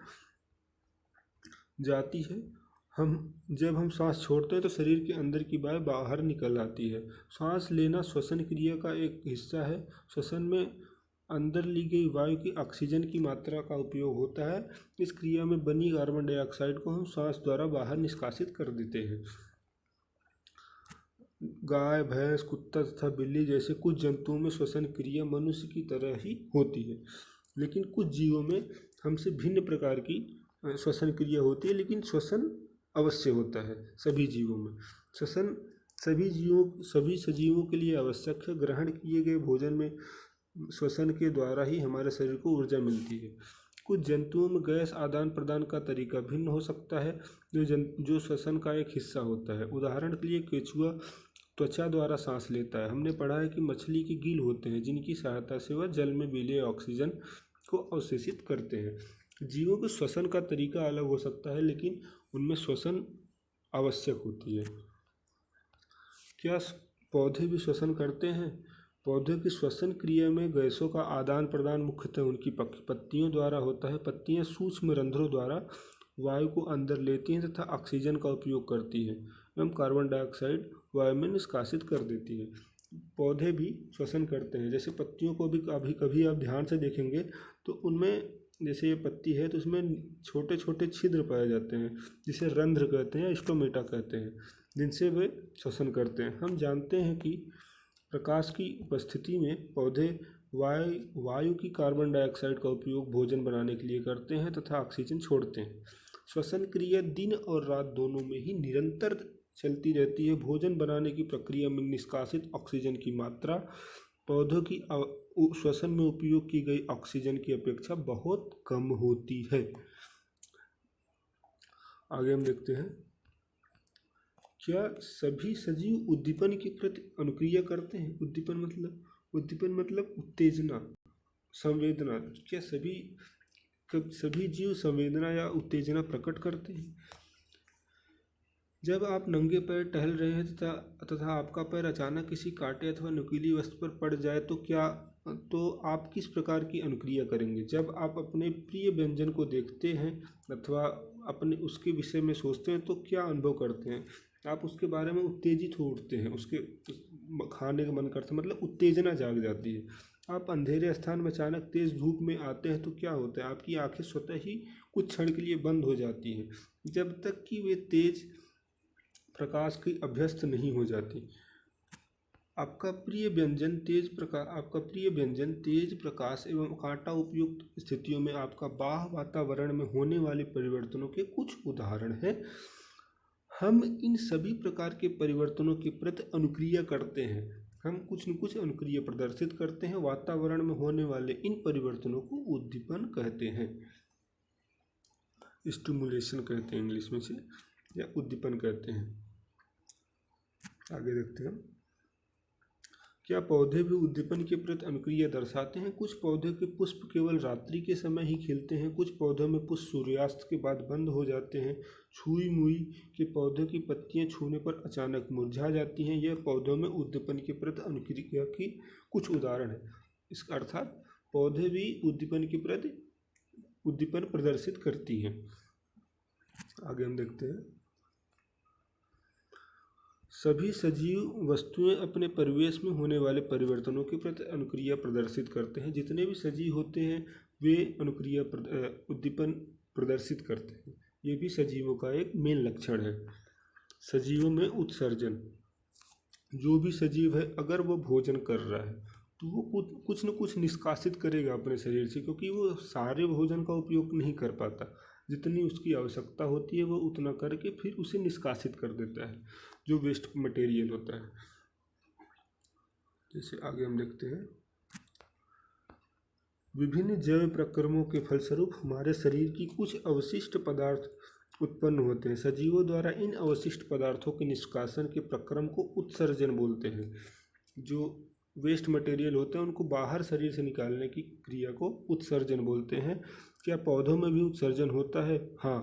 जाती है। जब हम श्वास छोड़ते हैं तो शरीर के अंदर की वायु बाहर निकल आती है। श्वास लेना श्वसन क्रिया का एक हिस्सा है। श्वसन में अंदर ली गई वायु की ऑक्सीजन की मात्रा का उपयोग होता है। इस क्रिया में बनी कार्बन डाइऑक्साइड को हम श्वास द्वारा बाहर निष्कासित कर देते हैं। गाय, भैंस, कुत्ता तथा बिल्ली जैसे कुछ जंतुओं में श्वसन क्रिया मनुष्य की तरह ही होती है, लेकिन कुछ जीवों में हमसे भिन्न प्रकार की श्वसन क्रिया होती है, लेकिन श्वसन अवश्य होता है सभी जीवों में। श्वसन सभी सजीवों के लिए आवश्यक है। ग्रहण किए गए भोजन में श्वसन के द्वारा ही हमारे शरीर को ऊर्जा मिलती है। कुछ जंतुओं में गैस आदान प्रदान का तरीका भिन्न हो सकता है, जो श्वसन का एक हिस्सा होता है। उदाहरण के लिए केंचुआ त्वचा द्वारा सांस लेता है। हमने पढ़ा है कि मछली के गिल होते हैं, जिनकी सहायता से वह जल में मिले ऑक्सीजन को अवशोषित करते हैं। जीवों के श्वसन का तरीका अलग हो सकता है, लेकिन उनमें श्वसन आवश्यक होती है। क्या पौधे भी श्वसन करते हैं? पौधों की श्वसन क्रिया में गैसों का आदान प्रदान मुख्यतः उनकी पत्तियों द्वारा होता है। पत्तियां सूक्ष्म रंध्रों द्वारा वायु को अंदर लेती हैं तथा ऑक्सीजन का उपयोग करती हैं एवं कार्बन डाइऑक्साइड वायु में निष्कासित कर देती है। पौधे भी श्वसन करते हैं। जैसे पत्तियों को भी कभी आप ध्यान से देखेंगे तो उनमें, जैसे ये पत्ती है तो उसमें छोटे छोटे छिद्र पाए जाते हैं, जिसे रंध्र कहते हैं या स्टोमेटा कहते हैं, जिनसे वे श्वसन करते हैं। हम जानते हैं कि प्रकाश की उपस्थिति में पौधे वायु की कार्बन डाइऑक्साइड का उपयोग भोजन बनाने के लिए करते हैं तथा ऑक्सीजन छोड़ते हैं। श्वसन क्रिया दिन और रात दोनों में ही निरंतर चलती रहती है। भोजन बनाने की प्रक्रिया में निष्कासित ऑक्सीजन की मात्रा पौधों की श्वसन में उपयोग की गई ऑक्सीजन की अपेक्षा बहुत कम होती है। आगे हम देखते हैं, क्या सभी सजीव उद्दीपन के प्रति अनुक्रिया करते हैं? उद्दीपन मतलब उत्तेजना, संवेदना। क्या सभी जीव संवेदना या उत्तेजना प्रकट करते हैं? जब आप नंगे पैर टहल रहे हैं तथा आपका पैर अचानक किसी कांटे अथवा नुकीली वस्तु पर पड़ जाए तो आप किस प्रकार की अनुक्रिया करेंगे? जब आप अपने प्रिय व्यंजन को देखते हैं अथवा अपने उसके विषय में सोचते हैं तो क्या अनुभव करते हैं? आप उसके बारे में उत्तेजित हो उठते हैं, उसके खाने का मन करता है, मतलब उत्तेजना जाग जाती है। आप अंधेरे स्थान में अचानक तेज धूप में आते हैं तो क्या होता है? आपकी आंखें स्वतः ही कुछ क्षण के लिए बंद हो जाती हैं, जब तक कि वे तेज प्रकाश की अभ्यस्त नहीं हो जाती। आपका प्रिय व्यंजन तेज प्रकाश एवं कांटा उपयुक्त स्थितियों में आपका बाह्य वातावरण में होने वाले परिवर्तनों के कुछ उदाहरण हैं। हम इन सभी प्रकार के परिवर्तनों के प्रति अनुक्रिया करते हैं। हम कुछ न कुछ अनुक्रिया प्रदर्शित करते हैं। वातावरण में होने वाले इन परिवर्तनों को उद्दीपन कहते हैं, स्टिमुलेशन कहते हैं इंग्लिश में से, या उद्दीपन कहते हैं। आगे देखते हैं, क्या पौधे भी उद्दीपन के प्रति अनुक्रिया दर्शाते हैं? कुछ पौधे के पुष्प केवल रात्रि के समय ही खिलते हैं। कुछ पौधों में पुष्प सूर्यास्त के बाद बंद हो जाते हैं। छुई मुई के पौधों की पत्तियां छूने पर अचानक मुरझा जाती हैं। यह पौधों में उद्दीपन के प्रति अनुक्रिया की कुछ उदाहरण है। इसका अर्थात पौधे भी उद्दीपन के प्रति उद्दीपन प्रदर्शित करती हैं। आगे हम देखते हैं, सभी सजीव वस्तुएं अपने परिवेश में होने वाले परिवर्तनों के प्रति अनुक्रिया प्रदर्शित करते हैं। जितने भी सजीव होते हैं वे उद्दीपन प्रदर्शित करते हैं। ये भी सजीवों का एक मेन लक्षण है। सजीवों में उत्सर्जन, जो भी सजीव है अगर वो भोजन कर रहा है तो वो कुछ न कुछ निष्कासित करेगा अपने शरीर से, क्योंकि वो सारे भोजन का उपयोग नहीं कर पाता। जितनी उसकी आवश्यकता होती है वो उतना करके फिर उसे निष्कासित कर देता है, जो वेस्ट मटेरियल होता है। जैसे आगे हम देखते हैं, विभिन्न जैव प्रक्रमों के फलस्वरूप हमारे शरीर की कुछ अवशिष्ट पदार्थ उत्पन्न होते हैं। सजीवों द्वारा इन अवशिष्ट पदार्थों के निष्कासन के प्रक्रम को उत्सर्जन बोलते हैं। जो वेस्ट मटेरियल होते हैं उनको बाहर शरीर से निकालने की क्रिया को उत्सर्जन बोलते हैं। क्या पौधों में भी उत्सर्जन होता है? हाँ,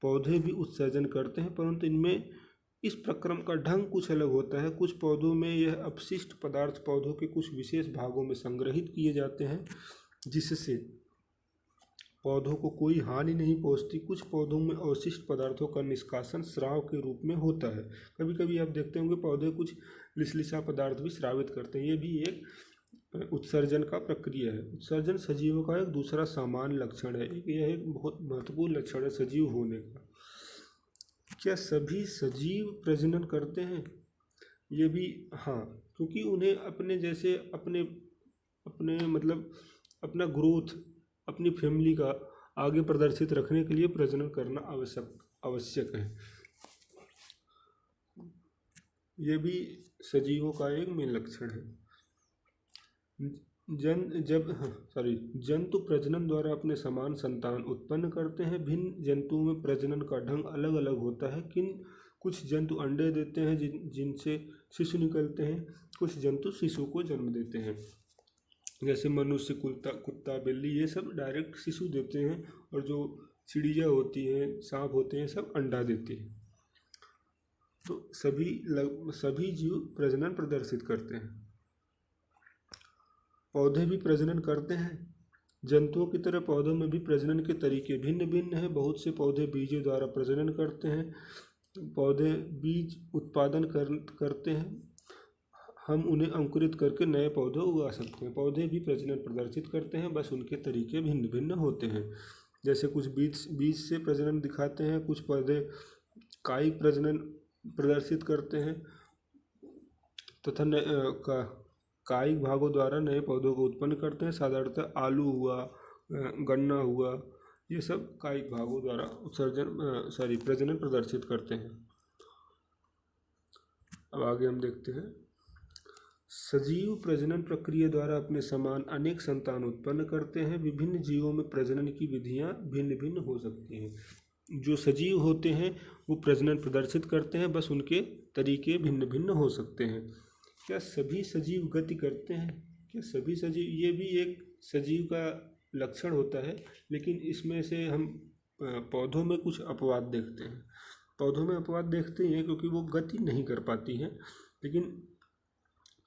पौधे भी उत्सर्जन करते हैं, परंतु इनमें इस प्रक्रम का ढंग कुछ अलग होता है। कुछ पौधों में यह अपशिष्ट पदार्थ पौधों के कुछ विशेष भागों में संग्रहित किए जाते हैं, जिससे पौधों को कोई हानि नहीं पहुंचती। कुछ पौधों में अवशिष्ट पदार्थों का निष्कासन स्राव के रूप में होता है। कभी कभी आप देखते होंगे पौधे कुछ लिसलिसा पदार्थ भी स्रावित करते हैं। ये भी एक उत्सर्जन का प्रक्रिया है। उत्सर्जन सजीवों का एक दूसरा सामान्य लक्षण है। यह एक बहुत महत्वपूर्ण लक्षण है सजीव होने का। क्या सभी सजीव प्रजनन करते हैं? ये भी हाँ, क्योंकि उन्हें अपने जैसे अपने मतलब अपना ग्रोथ, अपनी फैमिली का आगे प्रदर्शित रखने के लिए प्रजनन करना आवश्यक है। ये भी सजीवों का एक मेन लक्षण है। जंतु प्रजनन द्वारा अपने समान संतान उत्पन्न करते हैं। भिन्न जंतुओं में प्रजनन का ढंग अलग अलग होता है। कुछ जंतु अंडे देते हैं जिनसे शिशु निकलते हैं। कुछ जंतु शिशु को जन्म देते हैं, जैसे मनुष्य, कुत्ता, बिल्ली, ये सब डायरेक्ट शिशु देते हैं। और जो चिड़िया होती हैं, सांप होते हैं, सब अंडा देते हैं। तो सभी जीव प्रजनन प्रदर्शित करते हैं। पौधे भी प्रजनन करते हैं। जंतुओं की तरह पौधों में भी प्रजनन के तरीके भिन्न भिन्न हैं। बहुत से पौधे बीजों द्वारा प्रजनन करते हैं। पौधे बीज उत्पादन करते हैं। हम उन्हें अंकुरित करके नए पौधे उगा सकते हैं। पौधे भी प्रजनन प्रदर्शित करते हैं, बस उनके तरीके भिन्न भिन्न होते हैं। जैसे कुछ बीज से प्रजनन दिखाते हैं, कुछ पौधे कायिक प्रजनन प्रदर्शित करते हैं तथा कायिक भागों द्वारा नए पौधों को उत्पन्न करते हैं। साधारणतः आलू हुआ, गन्ना हुआ, ये सब कायिक भागों द्वारा प्रजनन प्रदर्शित करते हैं। अब आगे हम देखते हैं, सजीव प्रजनन प्रक्रिया द्वारा अपने समान अनेक संतान उत्पन्न करते हैं। विभिन्न जीवों में प्रजनन की विधियां भिन्न भिन्न हो सकती हैं। जो सजीव होते हैं वो प्रजनन प्रदर्शित करते हैं, बस उनके तरीके भिन्न भिन्न हो सकते हैं। क्या सभी सजीव गति करते हैं? क्या सभी सजीव, ये भी एक सजीव का लक्षण होता है, लेकिन इसमें से हम पौधों में कुछ अपवाद देखते हैं। पौधों में अपवाद देखते ही हैं क्योंकि वो गति नहीं कर पाती हैं, लेकिन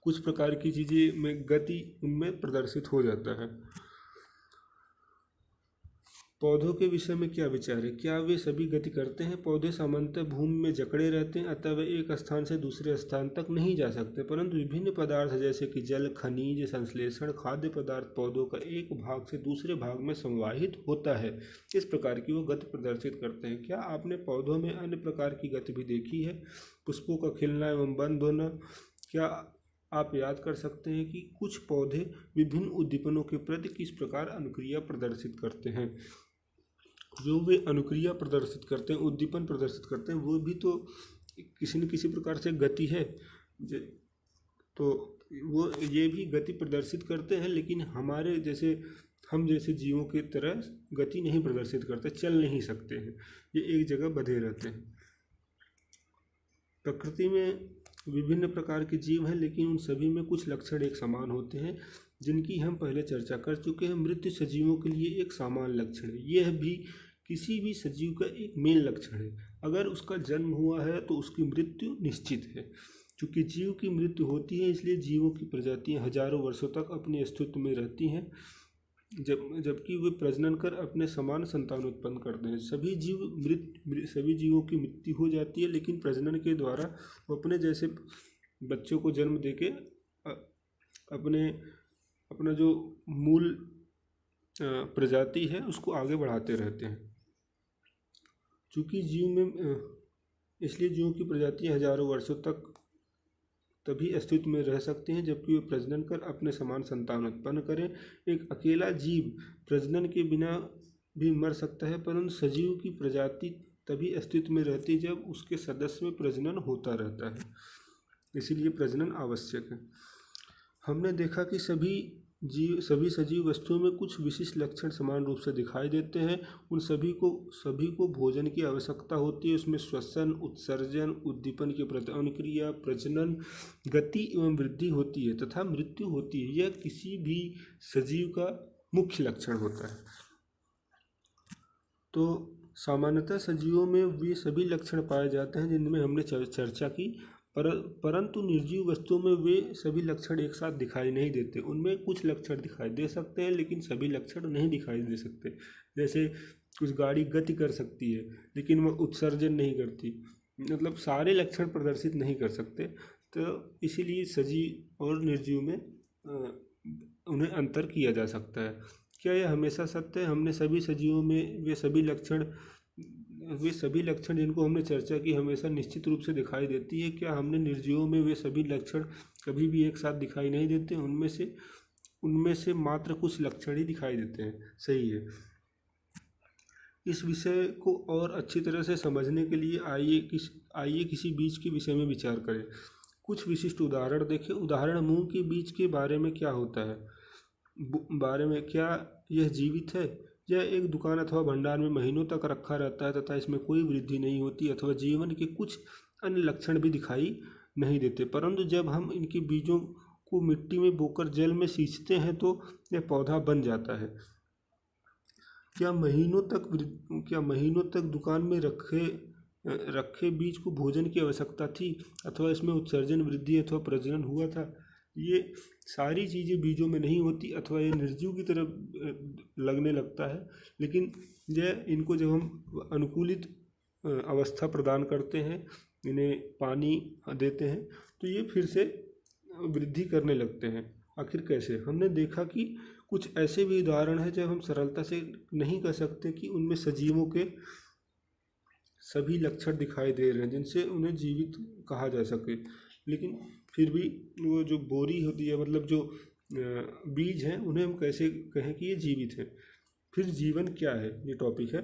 कुछ प्रकार की चीज़ें में गति उनमें प्रदर्शित हो जाता है। पौधों के विषय में क्या विचार है? क्या वे सभी गति करते हैं? पौधे सामान्यतः भूमि में जकड़े रहते हैं, अतः वे एक स्थान से दूसरे स्थान तक नहीं जा सकते, परंतु विभिन्न पदार्थ जैसे कि जल, खनिज, संश्लेषण, खाद्य पदार्थ पौधों का एक भाग से दूसरे भाग में संवाहित होता है। इस प्रकार की वो गति प्रदर्शित करते हैं। क्या आपने पौधों में अन्य प्रकार की गति भी देखी है? पुष्पों का खिलना एवं बंद होना। क्या आप याद कर सकते हैं कि कुछ पौधे विभिन्न उद्दीपनों के प्रति किस प्रकार अनुक्रिया प्रदर्शित करते हैं? जो वे अनुक्रिया प्रदर्शित करते हैं, उद्दीपन प्रदर्शित करते हैं, वो भी तो किसी न किसी प्रकार से गति है। तो वो ये भी गति प्रदर्शित करते हैं, लेकिन हमारे जैसे हम जैसे जीवों की तरह गति नहीं प्रदर्शित करते, चल नहीं सकते हैं, ये एक जगह बंधे रहते हैं। प्रकृति में विभिन्न प्रकार के जीव हैं, लेकिन उन सभी में कुछ लक्षण एक समान होते हैं, जिनकी हम पहले चर्चा कर चुके हैं। मृत्यु सजीवों के लिए एक सामान्य लक्षण है। यह भी किसी भी सजीव का एक मेन लक्षण है। अगर उसका जन्म हुआ है तो उसकी मृत्यु निश्चित है। चूँकि जीव की मृत्यु होती है, इसलिए जीवों की प्रजातियां हजारों वर्षों तक अपने अस्तित्व में रहती हैं, जबकि वे प्रजनन कर अपने समान संतान उत्पन्न करते हैं। सभी जीवों की मृत्यु हो जाती है, लेकिन प्रजनन के द्वारा वो अपने जैसे बच्चों को जन्म देके अपना जो मूल प्रजाति है उसको आगे बढ़ाते रहते हैं। चूँकि इसलिए जीवों की प्रजातियां हजारों वर्षों तक तभी अस्तित्व में रह सकती हैं जबकि वे प्रजनन कर अपने समान संतान उत्पन्न करें। एक अकेला जीव प्रजनन के बिना भी मर सकता है, परंतु सजीव की प्रजाति तभी अस्तित्व में रहती है जब उसके सदस्य में प्रजनन होता रहता है। इसीलिए प्रजनन आवश्यक है। हमने देखा कि सभी सजीव वस्तुओं में कुछ विशिष्ट लक्षण समान रूप से दिखाई देते हैं। उन सभी को भोजन की आवश्यकता होती है। उसमें श्वसन, उत्सर्जन, उद्दीपन के प्रति अनुक्रिया, प्रजनन, गति एवं वृद्धि होती है तथा मृत्यु होती है। यह किसी भी सजीव का मुख्य लक्षण होता है। तो सामान्यतः सजीवों में वे सभी लक्षण पाए जाते हैं जिनमें हमने चर्चा की, परंतु निर्जीव वस्तुओं में वे सभी लक्षण एक साथ दिखाई नहीं देते। उनमें कुछ लक्षण दिखाई दे सकते हैं, लेकिन सभी लक्षण नहीं दिखाई दे सकते। जैसे कुछ गाड़ी गति कर सकती है, लेकिन वह उत्सर्जन नहीं करती, मतलब सारे लक्षण प्रदर्शित नहीं कर सकते। तो इसीलिए सजीव और निर्जीव में उन्हें अंतर किया जा सकता है। क्या यह हमेशा सत्य है? हमने सभी सजीवों में वे सभी लक्षण जिनको हमने चर्चा की हमेशा निश्चित रूप से दिखाई देती है। क्या हमने निर्जीवों में वे सभी लक्षण कभी भी एक साथ दिखाई नहीं देते? उनमें से मात्र कुछ लक्षण ही दिखाई देते हैं। सही है। इस विषय को और अच्छी तरह से समझने के लिए आइए किसी बीज के विषय में विचार करें। कुछ विशिष्ट उदाहरण देखें। उदाहरण, मूंग के बीज के बारे में क्या होता है? क्या यह जीवित है? यह एक दुकान अथवा भंडार में महीनों तक रखा रहता है तथा इसमें कोई वृद्धि नहीं होती अथवा जीवन के कुछ अन्य लक्षण भी दिखाई नहीं देते। परंतु जब हम इनके बीजों को मिट्टी में बोकर जल में सींचते हैं तो यह पौधा बन जाता है। क्या महीनों तक दुकान में रखे बीज को भोजन की आवश्यकता थी अथवा इसमें उत्सर्जन, वृद्धि अथवा प्रजनन हुआ था? ये सारी चीज़ें बीजों में नहीं होती अथवा ये निर्जीव की तरह लगने लगता है, लेकिन इनको जब हम अनुकूलित अवस्था प्रदान करते हैं, इन्हें पानी देते हैं, तो ये फिर से वृद्धि करने लगते हैं। आखिर कैसे? हमने देखा कि कुछ ऐसे भी उदाहरण हैं जब हम सरलता से नहीं कह सकते कि उनमें सजीवों के सभी लक्षण दिखाई दे रहे हैं जिनसे उन्हें जीवित कहा जा सके, लेकिन फिर भी वो जो बोरी होती है, मतलब जो बीज हैं, उन्हें हम कैसे कहें कि ये जीवित है? फिर जीवन क्या है, ये टॉपिक है।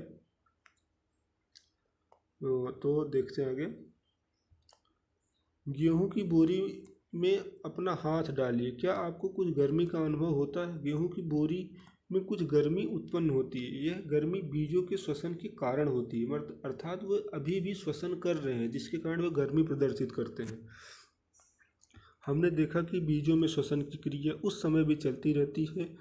तो देखते हैं आगे। गेहूं की बोरी में अपना हाथ डालिए। क्या आपको कुछ गर्मी का अनुभव होता है? गेहूं की बोरी में कुछ गर्मी उत्पन्न होती है। यह गर्मी बीजों के श्वसन के कारण होती है, अर्थात वे अभी भी श्वसन कर रहे हैं जिसके कारण वे गर्मी प्रदर्शित करते हैं। हमने देखा कि बीजों में श्वसन की क्रिया उस समय भी चलती रहती है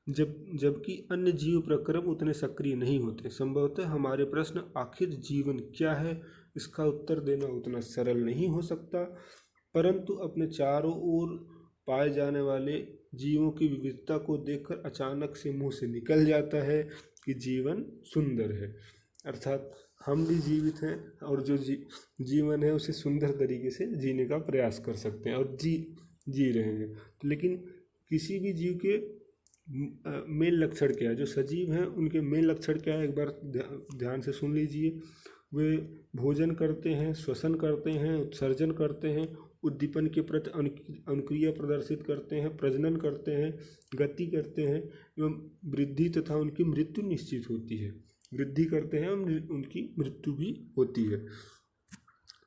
जबकि अन्य जीव प्रक्रम उतने सक्रिय नहीं होते। संभवतः हमारे प्रश्न आखिर जीवन क्या है इसका उत्तर देना उतना सरल नहीं हो सकता, परंतु अपने चारों ओर पाए जाने वाले जीवों की विविधता को देखकर अचानक से मुंह से निकल जाता है कि जीवन सुंदर है। अर्थात हम भी जीवित हैं और जो जीवन है उसे सुंदर तरीके से जीने का प्रयास कर सकते हैं और जी रहे हैं। लेकिन किसी भी जीव के मेन लक्षण क्या है, जो सजीव हैं उनके मेन लक्षण क्या है, एक बार ध्यान से सुन लीजिए। वे भोजन करते हैं, श्वसन करते हैं, उत्सर्जन करते हैं, उद्दीपन के प्रति अनुक्रिया प्रदर्शित करते हैं, प्रजनन करते हैं, गति करते हैं एवं वृद्धि तथा उनकी मृत्यु निश्चित होती है। वृद्धि करते हैं उनकी मृत्यु भी होती है।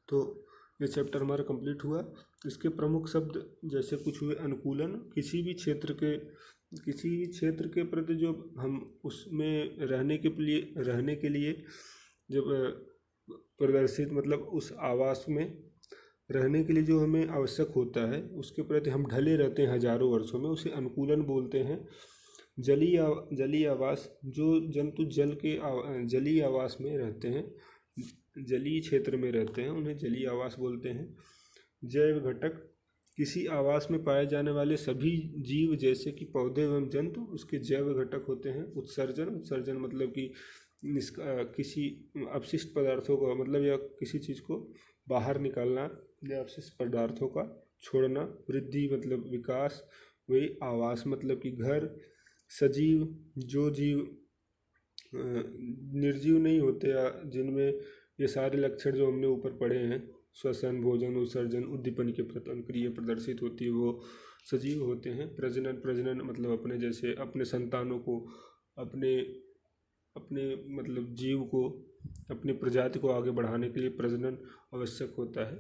तो ये चैप्टर हमारा कंप्लीट हुआ। इसके प्रमुख शब्द जैसे कुछ हुए अनुकूलन, किसी भी क्षेत्र के प्रति जो हम उसमें रहने के लिए जब प्रदर्शित मतलब उस आवास में रहने के लिए जो हमें आवश्यक होता है उसके प्रति हम ढले रहते हैं हजारों वर्षों में, उसे अनुकूलन बोलते हैं। जलीय आवास, जो जंतु जलीय आवास में रहते हैं, जलीय क्षेत्र में रहते हैं, उन्हें जलीय आवास बोलते हैं। जैव घटक, किसी आवास में पाए जाने वाले सभी जीव जैसे कि पौधे एवं जंतु उसके जैव घटक होते हैं। उत्सर्जन मतलब कि किसी अपशिष्ट पदार्थों का मतलब या किसी चीज़ को बाहर निकालना या अपशिष्ट पदार्थों का छोड़ना। वृद्धि मतलब विकास, वही आवास मतलब कि घर। सजीव, जो जीव निर्जीव नहीं होते या जिनमें ये सारे लक्षण जो हमने ऊपर पढ़े हैं, श्वसन, भोजन, उत्सर्जन, उद्दीपन के प्रति अनुक्रिया प्रदर्शित होती है, वो सजीव होते हैं। प्रजनन मतलब अपने जैसे अपने संतानों को अपने मतलब जीव को अपनी प्रजाति को आगे बढ़ाने के लिए प्रजनन आवश्यक होता है।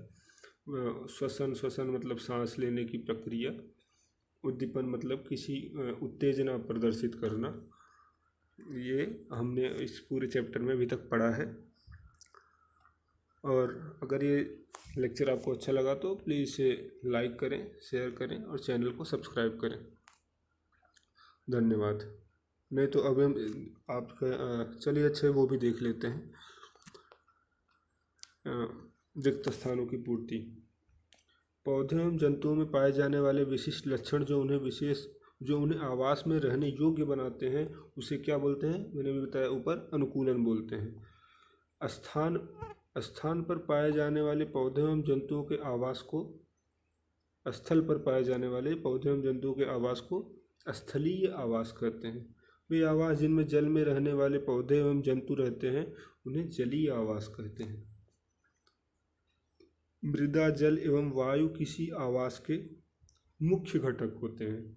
श्वसन मतलब सांस लेने की प्रक्रिया। उद्दीपन मतलब किसी उत्तेजना प्रदर्शित करना। ये हमने इस पूरे चैप्टर में अभी तक पढ़ा है। और अगर ये लेक्चर आपको अच्छा लगा तो प्लीज़ इसे लाइक करें, शेयर करें और चैनल को सब्सक्राइब करें। धन्यवाद। नहीं तो अब हम चलिए अच्छे वो भी देख लेते हैं। रिक्त स्थानों की पूर्ति। पौधे एवं जंतुओं में पाए जाने वाले विशिष्ट लक्षण जो उन्हें आवास में रहने योग्य बनाते हैं उसे क्या बोलते हैं, मैंने भी बताया ऊपर, अनुकूलन बोलते हैं। स्थान पर पाए जाने वाले पौधे एवं जंतुओं के आवास को स्थल पर पाए जाने वाले पौधे एवं जंतुओं के आवास को स्थलीय आवास कहते हैं। वे आवास जिनमें जल में रहने वाले पौधे एवं जंतु रहते हैं उन्हें जलीय आवास कहते हैं। मृदा, जल एवं वायु किसी आवास के मुख्य घटक होते हैं।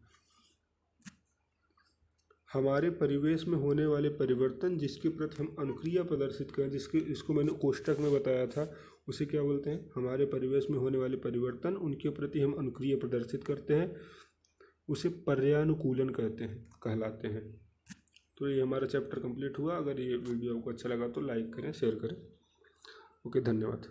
हमारे परिवेश में होने वाले परिवर्तन जिसके प्रति हम अनुक्रिया प्रदर्शित करें, इसको मैंने कोष्टक में बताया था, उसे क्या बोलते हैं, हमारे परिवेश में होने वाले परिवर्तन उनके प्रति हम अनुक्रिया प्रदर्शित करते हैं, उसे पर्यानुकूलन कहलाते हैं। तो ये हमारा चैप्टर कंप्लीट हुआ। अगर ये वीडियो आपको अच्छा लगा तो लाइक करें, शेयर करें। ओके, धन्यवाद।